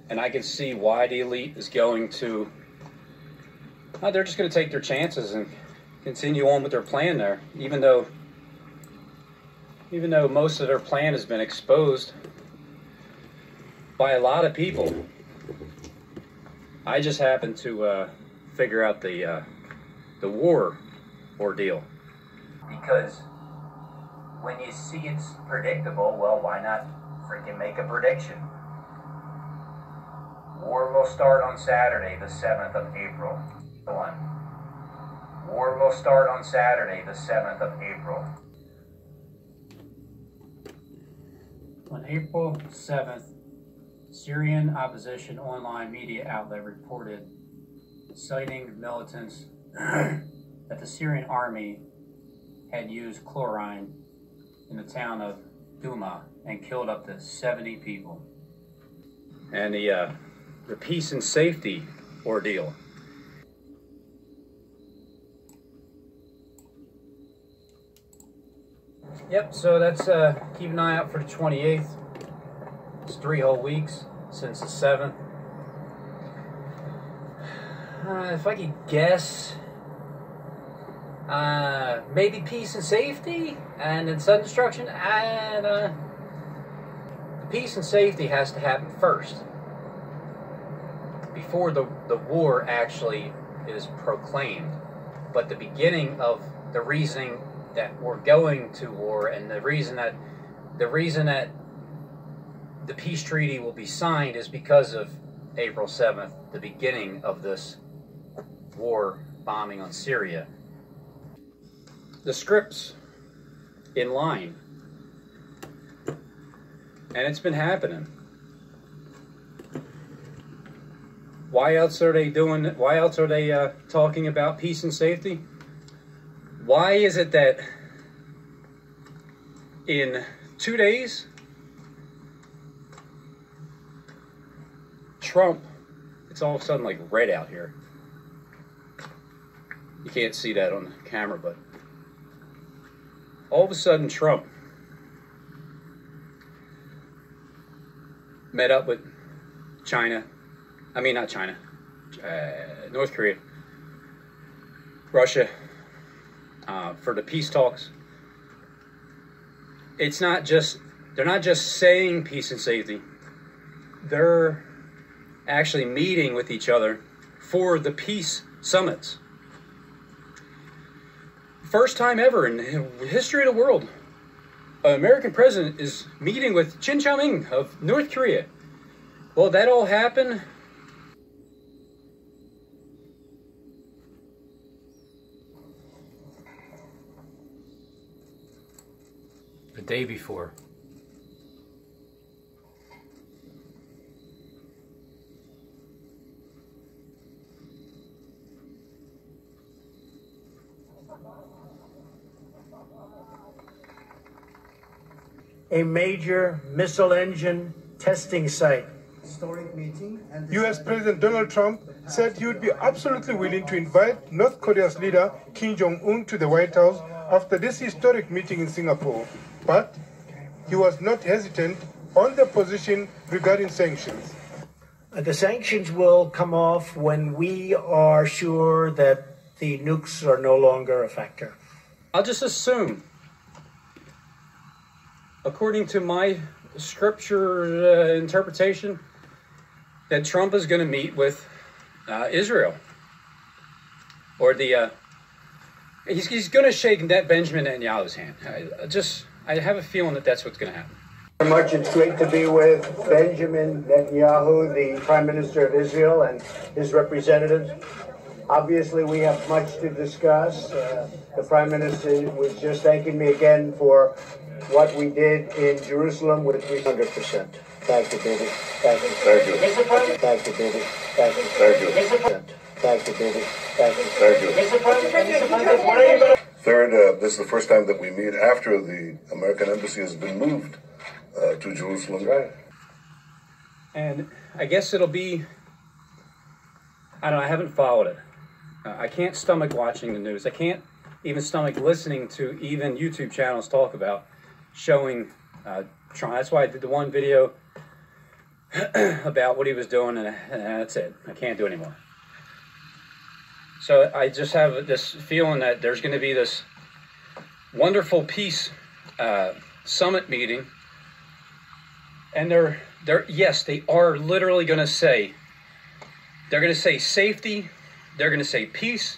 And I can see why the elite is going to, they're just going to take their chances and continue on with their plan there, even though most of their plan has been exposed by a lot of people. I just happen to figure out the war ordeal. Because when you see it's predictable, well, why not freaking make a prediction? War will start on Saturday, the 7th of April. War will start on Saturday, the 7th of April. On April 7th, Syrian opposition online media outlet reported, citing militants, that the Syrian army had used chlorine in the town of Douma and killed up to 70 people. And the peace and safety ordeal. Yep, so that's, keep an eye out for the 28th. It's 3 whole weeks since the 7th. If I could guess, maybe peace and safety, and then sudden destruction. And the peace and safety has to happen first, before the war actually is proclaimed. But the beginning of the reasoning that we're going to war, and the reason that the peace treaty will be signed, is because of April 7th, the beginning of this war bombing on Syria. The script's in line, and it's been happening. Why else are they talking about peace and safety? Why is it that in 2 days, Trump, it's all of a sudden like red out here. You can't see that on the camera, but all of a sudden Trump met up with North Korea, Russia, for the peace talks. They're not just saying peace and safety. They're actually meeting with each other for the peace summits. First time ever in the history of the world, an American president is meeting with Kim Jong-un of North Korea. Well, that all happened the day before. A major missile engine testing site. Historic meeting. And US President Donald Trump said he would be absolutely willing to invite North Korea's leader Kim Jong-un to the White House after this historic meeting in Singapore. But he was not hesitant on the position regarding sanctions. The sanctions will come off when we are sure that the nukes are no longer a factor. I'll just assume, according to my scripture interpretation, that Trump is going to meet with Israel, or he's going to shake Benjamin Netanyahu's hand. I have a feeling that that's what's going to happen. Very much. It's great to be with Benjamin Netanyahu, the Prime Minister of Israel, and his representatives. Obviously, we have much to discuss. The Prime Minister was just thanking me again for what we did in Jerusalem, which we 100%. Thank you, baby. Thank you. Thank you. Thank you, baby. Thank you. Thank you. Thank you, baby. Thank you. Thank you. Third, this is the first time that we meet after the American embassy has been moved to Jerusalem. Right. And I guess it'll be, I don't know, I haven't followed it. I can't stomach watching the news. I can't even stomach listening to even YouTube channels talk about showing Trump. That's why I did the one video about what he was doing, and that's it. I can't do it anymore. So I just have this feeling that there's going to be this wonderful peace summit meeting, and yes, they are literally going to say, they're going to say safety, they're going to say peace.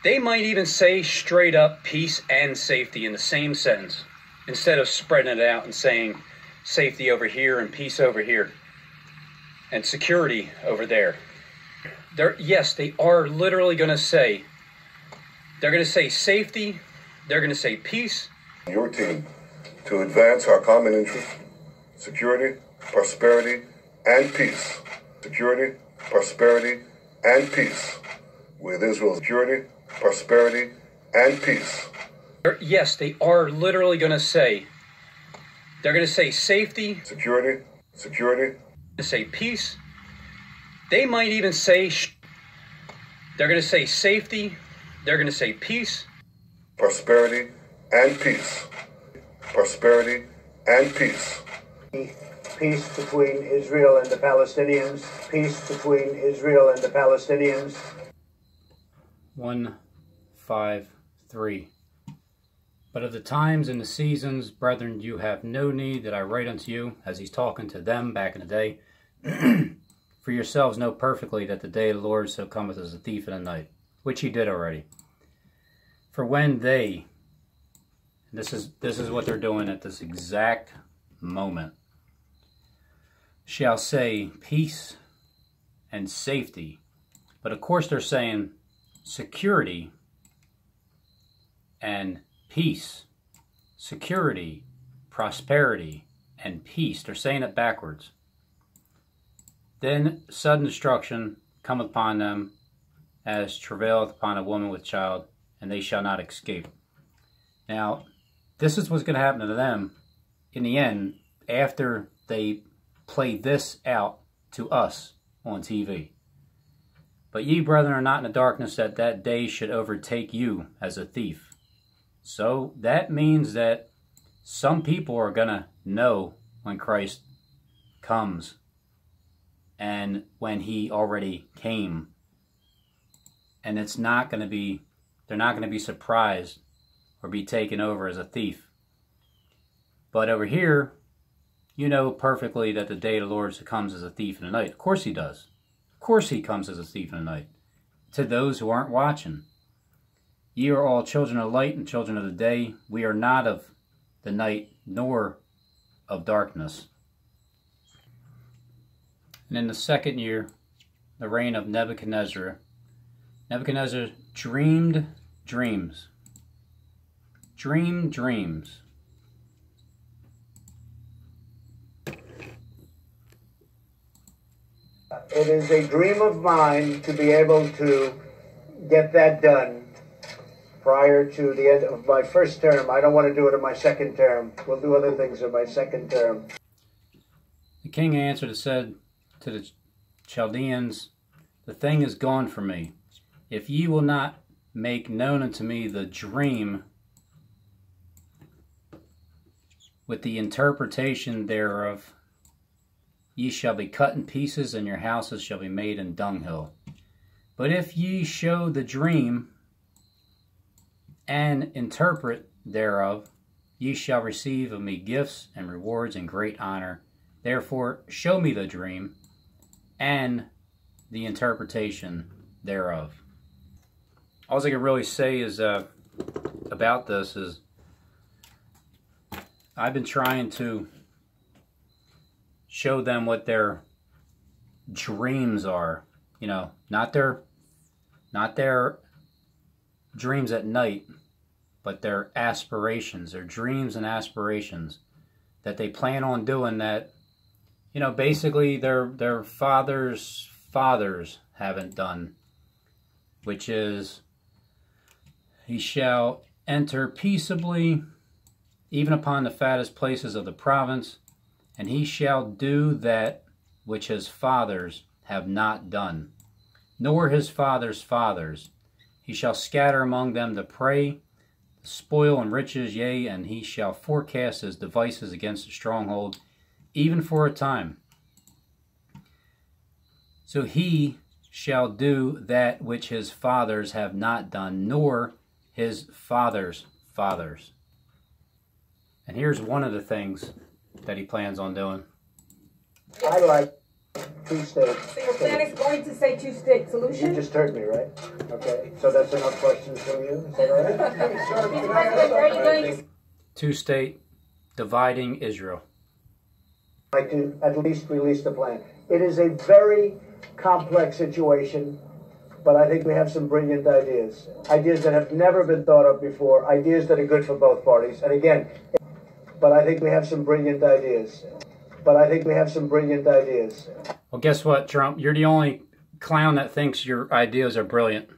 They might even say straight up peace and safety in the same sentence, instead of spreading it out and saying safety over here and peace over here and security over there. Yes, they are literally going to say, they're going to say safety, they're going to say peace. Your team to advance our common interest, security, prosperity, and peace. Security, prosperity, and peace with Israel's security, prosperity, and peace. Yes, they are literally going to say, they're going to say safety, security, to say peace. They might even say, they're going to say safety, they're going to say peace. Prosperity and peace. Prosperity and peace. Peace between Israel and the Palestinians. Peace between Israel and the Palestinians. 1, 5, 3. But of the times and the seasons, brethren, you have no need that I write unto you, as he's talking to them back in the day. For yourselves know perfectly that the day of the Lord so cometh as a thief in the night, which he did already. For when they, this is what they're doing at this exact moment, shall say peace and safety, but of course they're saying security and peace, security, prosperity, and peace. They're saying it backwards. Then sudden destruction cometh upon them, as travaileth upon a woman with child, and they shall not escape. Now, this is what's going to happen to them in the end, after they play this out to us on TV. But ye, brethren, are not in the darkness, that that day should overtake you as a thief. So that means that some people are going to know when Christ comes and when he already came. And it's not going to be, they're not going to be surprised or be taken over as a thief. But over here, you know perfectly that the day of the Lord comes as a thief in the night. Of course he does. Of course he comes as a thief in the night. To those who aren't watching. Ye are all children of light and children of the day. We are not of the night nor of darkness. And in the second year, the reign of Nebuchadnezzar, Nebuchadnezzar dreamed dreams. Dreamed dreams. It is a dream of mine to be able to get that done prior to the end of my first term. I don't want to do it in my second term. We'll do other things in my second term. The king answered and said to the Chaldeans, the thing is gone from me. If ye will not make known unto me the dream with the interpretation thereof, ye shall be cut in pieces, and your houses shall be made in dunghill. But if ye show the dream and interpret thereof, ye shall receive of me gifts and rewards and great honor. Therefore show me the dream and the interpretation thereof. All I can really say is about this is I've been trying to show them what their dreams are. You know, not their dreams at night, but their aspirations, their dreams and aspirations that they plan on doing that, you know, basically their fathers' fathers haven't done, which is, he shall enter peaceably even upon the fattest places of the province, and he shall do that which his fathers have not done, nor his fathers' fathers. He shall scatter among them the prey, the spoil and riches, yea, and he shall forecast his devices against the stronghold, even for a time. So he shall do that which his fathers have not done, nor his fathers' fathers. And here's one of the things that he plans on doing. I like two-state. So your plan is going to say two-state solution? You just heard me, right? Okay, so that's enough questions from you? Is that all right? Mr. President, are you going to... Two-state, dividing Israel. I'd like to at least release the plan. It is a very complex situation, but I think we have some brilliant ideas. Ideas that have never been thought of before, ideas that are good for both parties. And again, but I think we have some brilliant ideas. Well, guess what, Trump? You're the only clown that thinks your ideas are brilliant.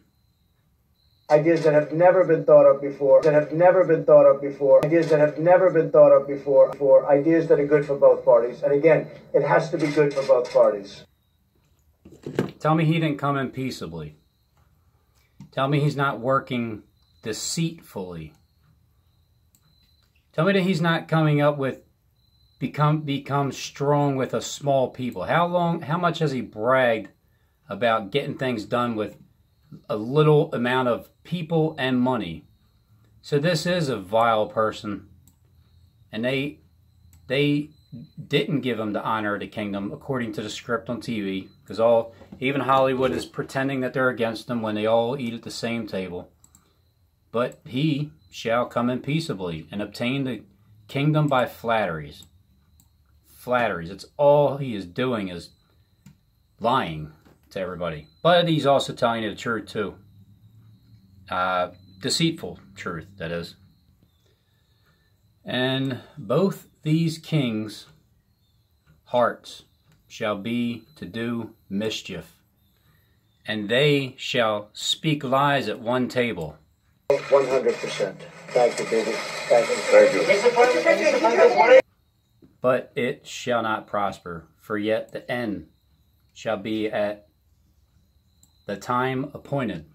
Ideas that have never been thought of before, ideas that have never been thought of before, ideas that are good for both parties. And again, it has to be good for both parties. Tell me he didn't come in peaceably. Tell me he's not working deceitfully. Tell me that he's not coming up with become strong with a small people. How much has he bragged about getting things done with a little amount of people and money? So this is a vile person, and they didn't give him the honor of the kingdom according to the script on TV, because even Hollywood is pretending that they're against him when they all eat at the same table. But he shall come in peaceably and obtain the kingdom by flatteries. Flatteries. It's all he is doing is lying to everybody. But he's also telling you the truth too. Deceitful truth, that is. And both these kings' hearts shall be to do mischief, and they shall speak lies at one table. 100%. Thank you, baby. Thank you. But it shall not prosper, for yet the end shall be at the time appointed.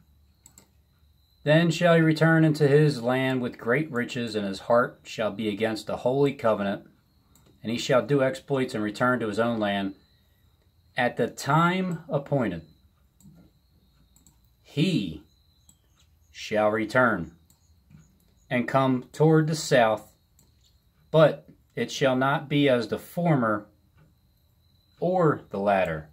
Then shall he return into his land with great riches, and his heart shall be against the holy covenant, and he shall do exploits and return to his own land at the time appointed. He shall return and come toward the south, but it shall not be as the former or the latter.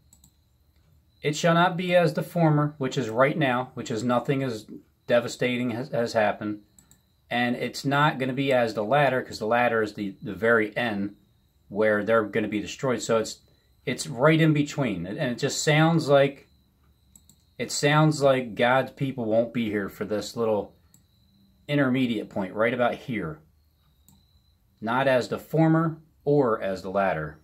It shall not be as the former, which is right now, which is nothing as devastating has happened. And it's not going to be as the latter, because the latter is the very end where they're going to be destroyed. So it's right in between. And it just sounds like, God's people won't be here for this little intermediate point right about here. Not as the former or as the latter.